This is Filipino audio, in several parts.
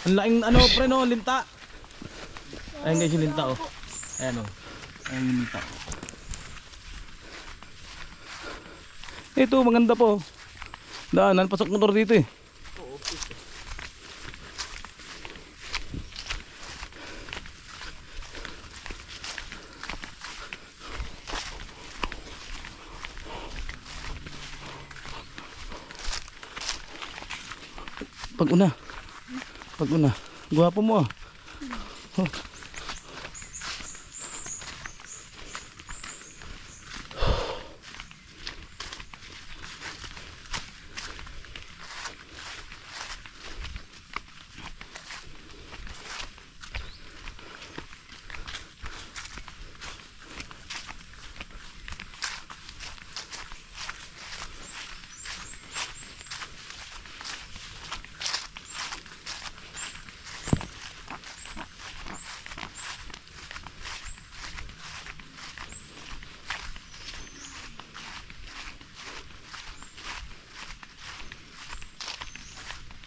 Ang laking ano pre no, linta. Ayan guys yung linta oh. Ayan oh. Ayan yung linta oh. Ito maganda po. Daanan, pasok motor dito eh. Pag una. Gwapo mo ah. Oh.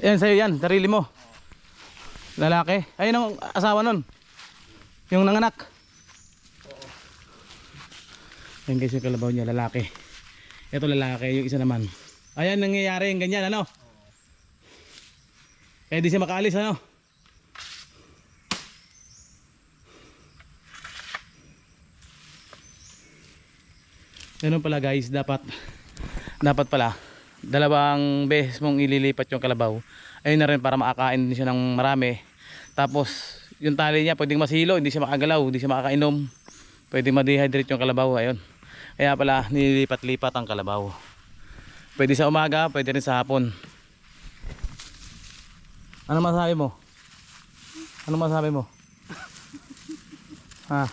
Yan sa'yo yan, sarili mo. Lalaki. Ayun ang asawa nun. Yung nanganak. Yan guys yung kalabaw niya, lalaki. Ito lalaki, yung isa naman. Ayan nangyayari yung ganyan ano. Kaya di siya makaalis ano. Ganun pala guys, dapat pala dalawang beses mong ililipat yung kalabaw. Ayun na rin para makakain din siya ng marami. Tapos yung tali niya pwedeng masilo, hindi siya makagalaw, hindi siya makakainom. Pwedeng ma-dehydrate yung kalabaw. Ayun. Kaya pala nililipat-lipat ang kalabaw. Pwede sa umaga, pwede rin sa hapon. Ano masabi mo? Ano masabi mo? Ha?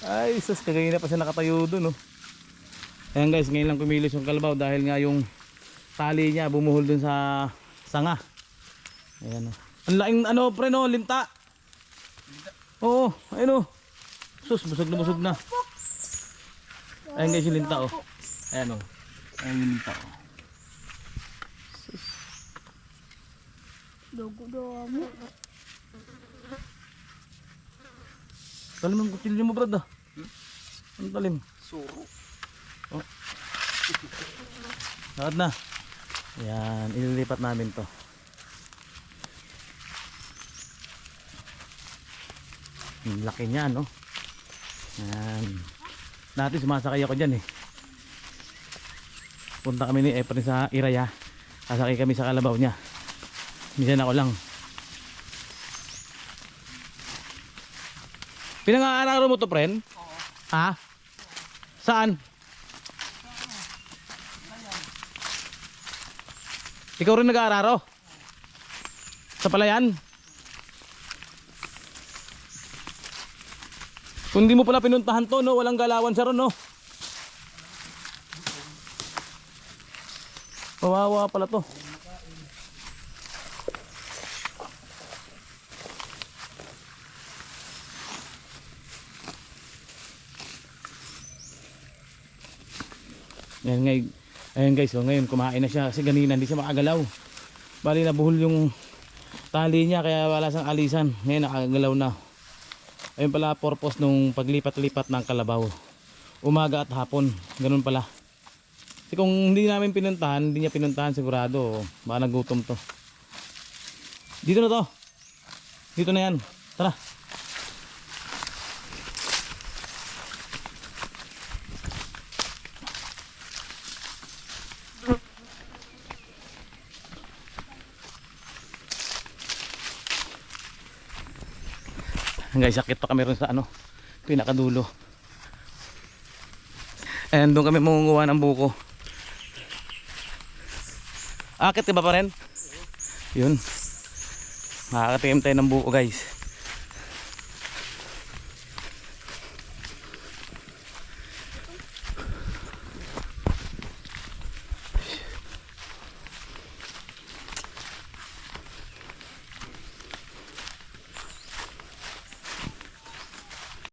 Ay, sus, kagaya na pa siya nakatayo dun oh. Ayan guys, ngayon lang kumilos yung kalabaw dahil nga yung tali niya bumuhol dun sa sanga. Ayan oh. Ang laking ano pre no, linta. Oo, ayun oh. Sus, busog na. Ayan guys yung linta oh. Ayan oh. Ayan yung linta oh. Sus. Dogo-dogo. Talim ang kutsilyo mo brad ah. Ang talim. Suro. Oh. Nakad na. Ayan, ililipat namin to. Ang laki niya no. Ayan. Dati sumasakay ako dyan eh. Punta kami ni Efren sa Iraya. Kasakay kami sa kalabaw niya. Minsan ako lang. Pinang-aararo mo to, friend? Oo. Ha? Saan? Ikaw rin nag-aararo? Sa palayan? Kung di mo pala pinuntahan to, no? Walang galawan siya ron, no? Kawawa pala to. Ayan guys, so ngayon kumain na siya kasi ganina hindi siya makagalaw. Bali nabuhol yung tali niya kaya wala siyang alisan. Ngayon nakagalaw na. Ayun pala purpose nung paglipat-lipat ng kalabaw. Umaga at hapon, ganun pala. Kasi kung hindi namin pinuntahan, hindi niya pinuntahan sigurado baka nagutom to. Dito na to. Dito na yan. Tara. Guys, sakit pa kami rin sa ano, pinakadulo. And doon kami mangunguha ng buko. Akit ka ba pa rin? Yun. Makakatim tayo ng buko guys.